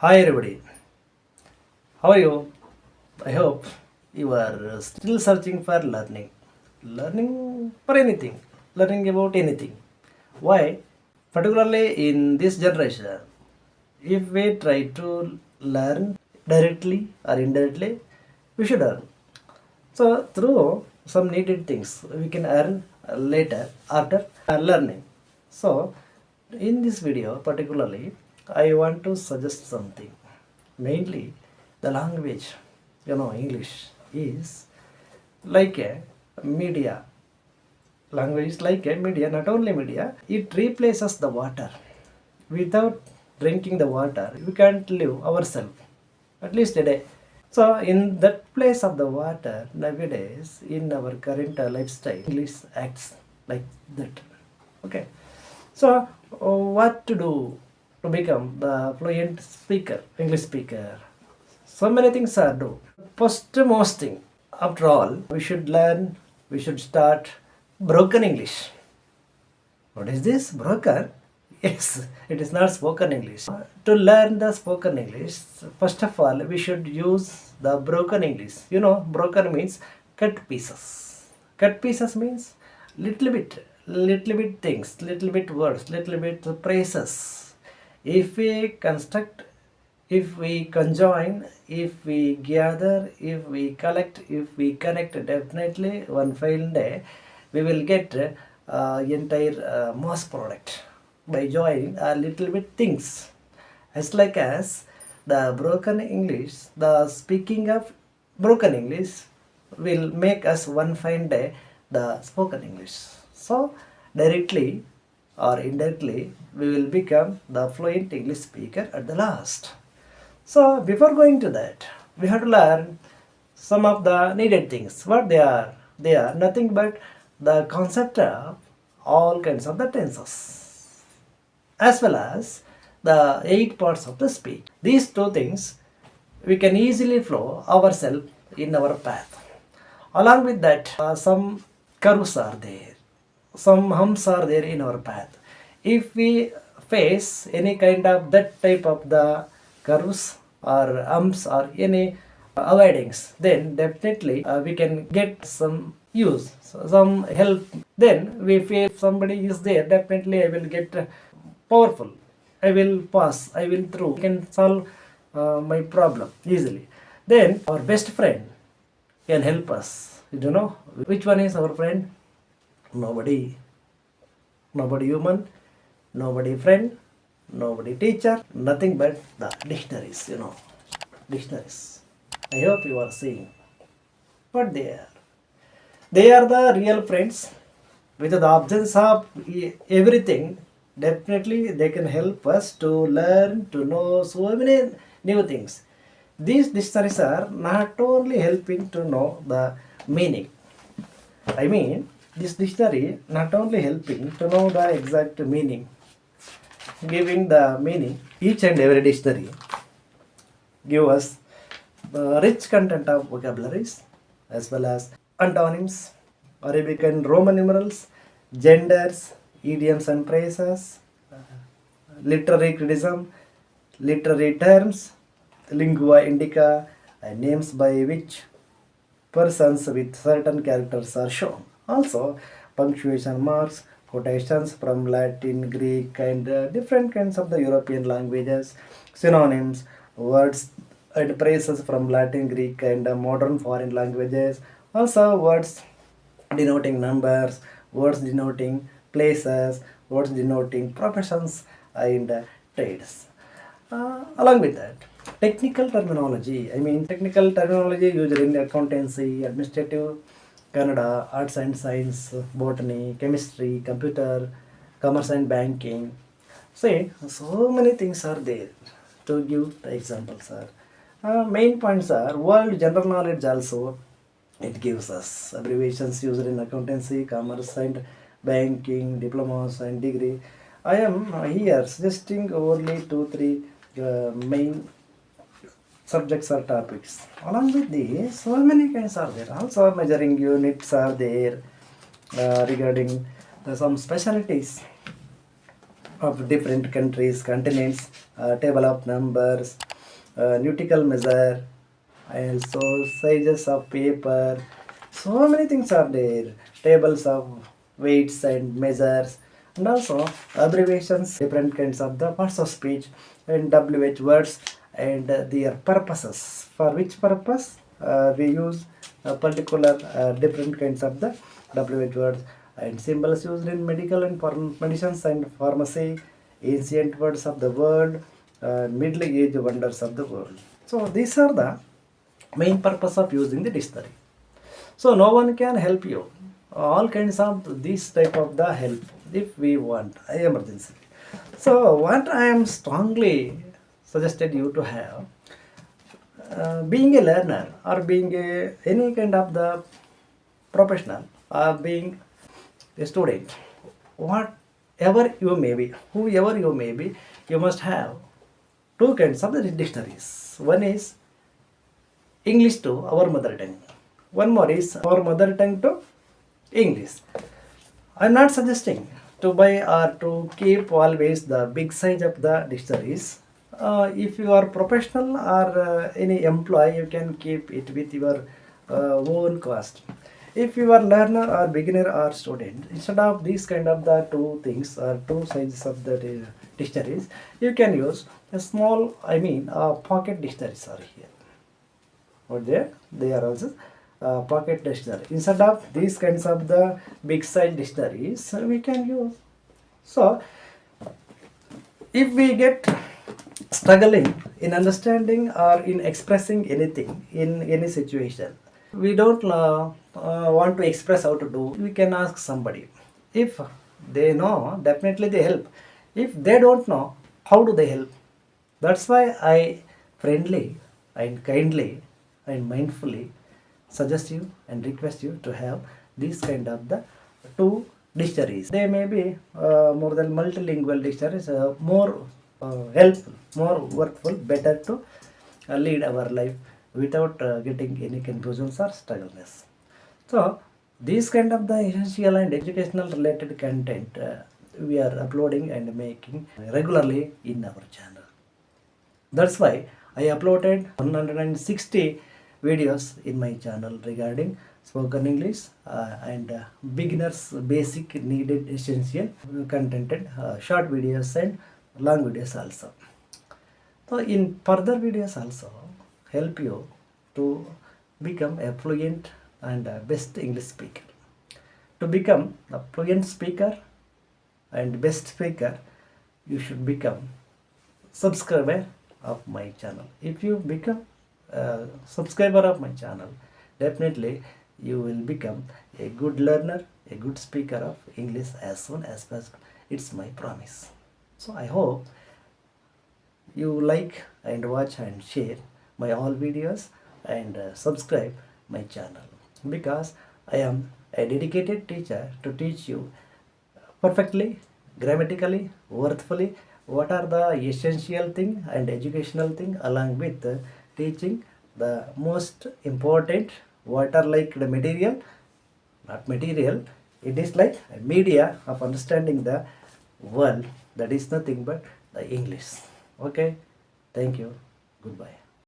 Hi everybody, how are you? I hope you are still searching for learning for anything, learning about anything. Why? Particularly in this generation, if we try to learn directly or indirectly, we should earn. So through some needed things, we can earn later after learning. So in this video particularly, I want to suggest something. Mainly the language, English is like a media. Language is like a media, not only media, it replaces the water. Without drinking the water, we can't live ourselves, at least a day. So, in that place of the water, nowadays, in our current lifestyle, English acts like that. Okay. So, what to do to become the fluent speaker, English speaker? So many things are do. First most thing, after all, we should start broken English. What is this? Broken? Yes, it is not spoken English. To learn the spoken English, first of all, we should use the broken English. Broken means cut pieces. Cut pieces means little bit things, little bit words, little bit phrases. If we construct, if we conjoin, if we gather, if we collect, if we connect, definitely one fine day we will get entire mass product by joining a little bit things. As like as the broken English, the speaking of broken English will make us one fine day the spoken English. So directly or indirectly we will become the fluent English speaker at the last. So before going to that, we have to learn some of the needed things. What they are? They are nothing but the concept of all kinds of the tenses, as well as the eight parts of the speech. These two things we can easily flow ourselves in our path. Along with that, some curves are there, some humps are there in our path. If we face any kind of that type of the curves or humps or any avoidings, then definitely we can get some use, some help. Then if somebody is there, definitely I will get powerful. I will pass. I will through. I can solve my problem easily. Then our best friend can help us. You don't know which one is our friend? Nobody. Nobody human, nobody friend, nobody teacher, nothing but the dictionaries. Dictionaries. I hope you are seeing what they are. They are the real friends. With the absence of everything, definitely they can help us to learn, to know so many new things. These dictionaries are not only helping to know the meaning. I mean, this dictionary not only helping to know the exact meaning, giving the meaning, each and every dictionary give us the rich content of vocabularies as well as antonyms, Arabic and Roman numerals, genders, idioms and phrases, literary criticism, literary terms, lingua indica, and names by which persons with certain characters are shown. Also, punctuation marks, quotations from Latin, Greek, and different kinds of the European languages, synonyms, words and phrases from Latin, Greek, and modern foreign languages. Also, words denoting numbers, words denoting places, words denoting professions and trades. Along with that, technical terminology used in accountancy, administrative, Canada, arts and science, botany, chemistry, computer, commerce and banking. See, so many things are there to give the examples are. Main points are world general knowledge also it gives us abbreviations used in accountancy, commerce and banking, diplomas and degree. I am here suggesting only two, three main subjects or topics. Along with these, so many kinds are there. Also, measuring units are there regarding some specialties of different countries, continents, table of numbers, nautical measure, and so sizes of paper. So many things are there. Tables of weights and measures, and also abbreviations, different kinds of the parts of speech, and WH words and their purposes. For which purpose we use a particular different kinds of the WH words and symbols used in medical and medicines and pharmacy, ancient words of the world, middle age wonders of the world. So these are the main purpose of using the dictionary. So no one can help you. All kinds of this type of the help if we want emergency. So what I am strongly suggested you to have, being a learner or being any kind of the professional or being a student, whatever you may be, whoever you may be, you must have two kinds of the dictionaries. One is English to our mother tongue. One more is our mother tongue to English. I'm not suggesting to buy or to keep always the big size of the dictionaries. If you are professional or any employee, you can keep it with your own cost. If you are learner or beginner or student, instead of these kind of the two things or two sizes of the dictionaries, you can use a small, pocket dictionaries are here. Or there, they are also pocket dictionary. Instead of these kinds of the big size dictionaries, we can use. So, if we get struggling in understanding or in expressing anything in any situation, we don't want to express how to do, we can ask somebody. If they know, definitely they help. If they don't know, how do they help? That's why I friendly and kindly and mindfully suggest you and request you to have these kind of the two dictionaries. They may be more than multilingual dictionaries, more helpful, more workful, better to lead our life without getting any confusions or struggles. So these kind of the essential and educational related content we are uploading and making regularly in our channel. That's why I uploaded 160 videos in my channel regarding spoken English and beginners basic needed essential contented short videos and long videos also. So in further videos also help you to become a fluent and best English speaker. To become a fluent speaker and best speaker, you should become subscriber of my channel. If you become a subscriber of my channel, definitely you will become a good learner, a good speaker of English as soon as possible. It's my promise. So I hope you like and watch and share my all videos and subscribe my channel, because I am a dedicated teacher to teach you perfectly, grammatically, worthfully, what are the essential thing and educational thing, along with teaching the most important, what are like the material, not material, it is like a media of understanding the world, that is nothing but the English. Okay, thank you, goodbye.